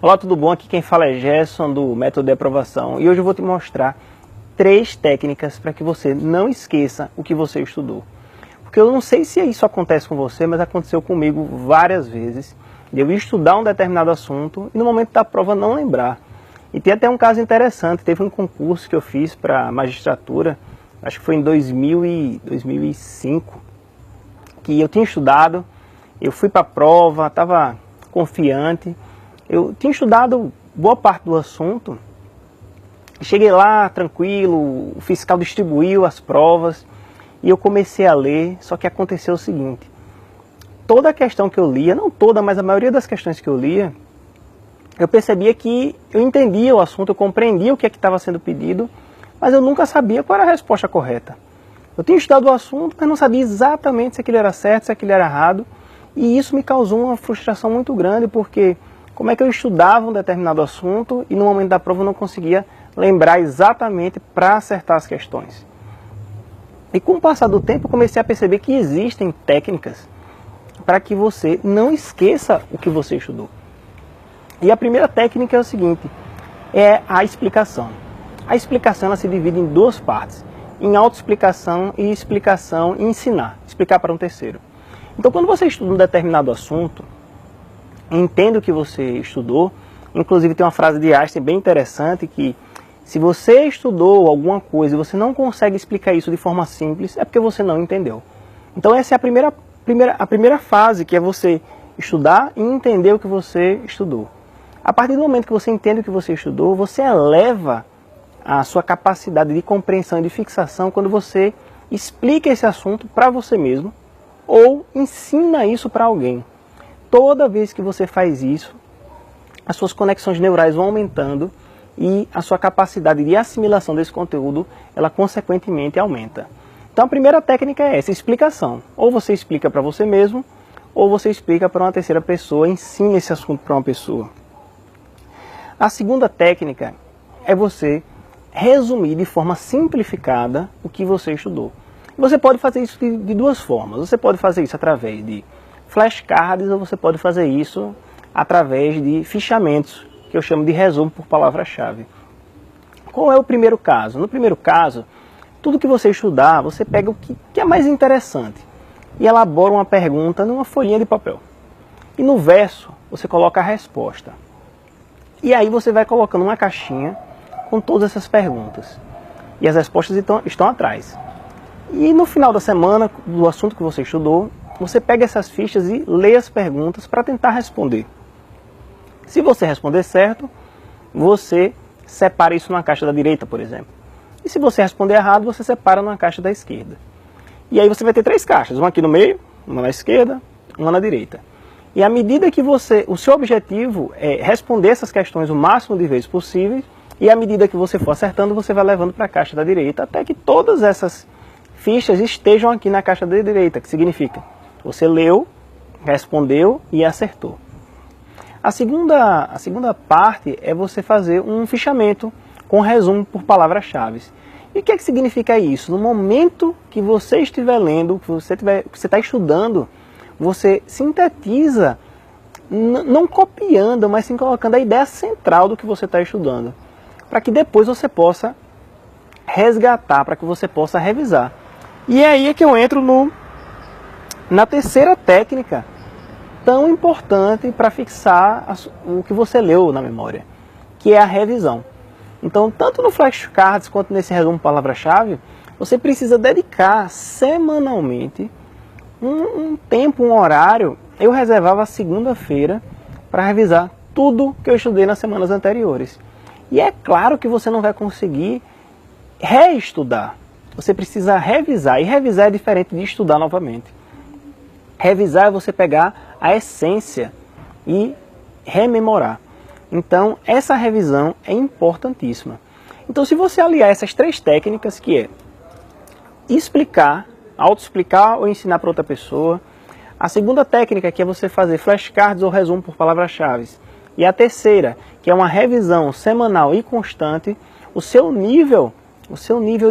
Olá, tudo bom? Aqui quem fala é Gerson do Método de Aprovação e hoje eu vou te mostrar 3 técnicas para que você não esqueça o que você estudou. Porque eu não sei se isso acontece com você, mas aconteceu comigo várias vezes de eu estudar um determinado assunto e no momento da prova não lembrar. E tem até um caso interessante, teve um concurso que eu fiz para magistratura, acho que foi em 2005, que eu tinha estudado, eu fui para a prova, estava confiante. Eu tinha estudado boa parte do assunto, cheguei lá tranquilo, o fiscal distribuiu as provas e eu comecei a ler, só que aconteceu o seguinte, toda a questão que eu lia, não toda, mas a maioria das questões que eu lia, eu percebia que eu entendia o assunto, eu compreendia o que é que estava sendo pedido, mas eu nunca sabia qual era a resposta correta. Eu tinha estudado o assunto, mas não sabia exatamente se aquilo era certo, se aquilo era errado, e isso me causou uma frustração muito grande, porque como é que eu estudava um determinado assunto e no momento da prova eu não conseguia lembrar exatamente para acertar as questões. E com o passar do tempo eu comecei a perceber que existem técnicas para que você não esqueça o que você estudou. E a primeira técnica é o seguinte, é a explicação. A explicação ela se divide em 2 partes, em autoexplicação e explicação e ensinar, explicar para um terceiro. Então quando você estuda um determinado assunto, entenda o que você estudou, inclusive tem uma frase de Einstein bem interessante que se você estudou alguma coisa e você não consegue explicar isso de forma simples, é porque você não entendeu. Então essa é a primeira fase, que é você estudar e entender o que você estudou. A partir do momento que você entende o que você estudou, você eleva a sua capacidade de compreensão e de fixação quando você explica esse assunto para você mesmo ou ensina isso para alguém. Toda vez que você faz isso, as suas conexões neurais vão aumentando e a sua capacidade de assimilação desse conteúdo, ela consequentemente aumenta. Então a primeira técnica é essa, explicação. Ou você explica para você mesmo, ou você explica para uma terceira pessoa, ensina esse assunto para uma pessoa. A segunda técnica é você resumir de forma simplificada o que você estudou. Você pode fazer isso de 2 formas. Você pode fazer isso através de flashcards ou você pode fazer isso através de fichamentos, que eu chamo de resumo por palavra-chave. Qual é o primeiro caso? No primeiro caso, tudo que você estudar, você pega o que é mais interessante e elabora uma pergunta numa folhinha de papel. E no verso, você coloca a resposta. E aí você vai colocando uma caixinha com todas essas perguntas. E as respostas estão atrás. E no final da semana, do assunto que você estudou, você pega essas fichas e lê as perguntas para tentar responder. Se você responder certo, você separa isso numa caixa da direita, por exemplo. E se você responder errado, você separa numa caixa da esquerda. E aí você vai ter 3 caixas, uma aqui no meio, uma na esquerda, uma na direita. E à medida que o seu objetivo é responder essas questões o máximo de vezes possível, e à medida que você for acertando, você vai levando para a caixa da direita, até que todas essas fichas estejam aqui na caixa da direita, que significa você leu, respondeu e acertou. A segunda parte é você fazer um fichamento com resumo por palavras-chave. E o que é que significa isso? No momento que você estiver lendo, que você está estudando, você sintetiza, não copiando, mas sim colocando a ideia central do que você está estudando, para que depois você possa resgatar, para que você possa revisar. E é aí que eu entro na terceira técnica, tão importante para fixar o que você leu na memória, que é a revisão. Então, tanto no flashcards quanto nesse resumo palavra-chave, você precisa dedicar semanalmente um tempo, um horário. Eu reservava a segunda-feira para revisar tudo que eu estudei nas semanas anteriores. E é claro que você não vai conseguir reestudar. Você precisa revisar, e revisar é diferente de estudar novamente. Revisar é você pegar a essência e rememorar. Então, essa revisão é importantíssima. Então, se você aliar essas 3 técnicas, que é explicar, autoexplicar ou ensinar para outra pessoa, a segunda técnica, que é você fazer flashcards ou resumo por palavras-chave, e a terceira, que é uma revisão semanal e constante, o seu nível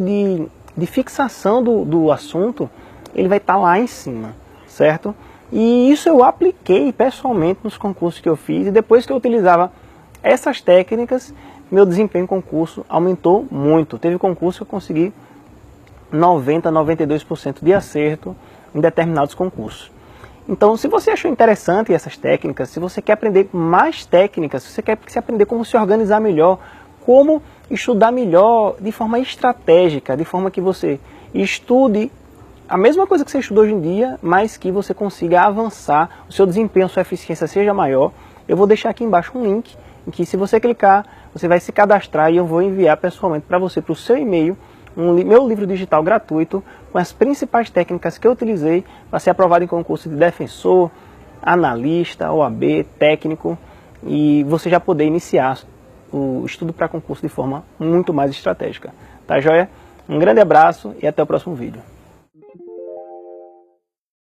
de fixação do assunto, ele vai estar lá em cima, certo? E isso eu apliquei pessoalmente nos concursos que eu fiz, e depois que eu utilizava essas técnicas, meu desempenho em concurso aumentou muito. Teve concurso que eu consegui 90, 92% de acerto em determinados concursos. Então, se você achou interessante essas técnicas, se você quer aprender mais técnicas, se você quer aprender como se organizar melhor, como estudar melhor de forma estratégica, de forma que você estude a mesma coisa que você estuda hoje em dia, mas que você consiga avançar, o seu desempenho, a sua eficiência seja maior, eu vou deixar aqui embaixo um link em que, se você clicar, você vai se cadastrar e eu vou enviar pessoalmente para você, para o seu e-mail, meu livro digital gratuito com as principais técnicas que eu utilizei para ser aprovado em concurso de defensor, analista, OAB, técnico, e você já poder iniciar o estudo para concurso de forma muito mais estratégica. Tá joia? Um grande abraço e até o próximo vídeo.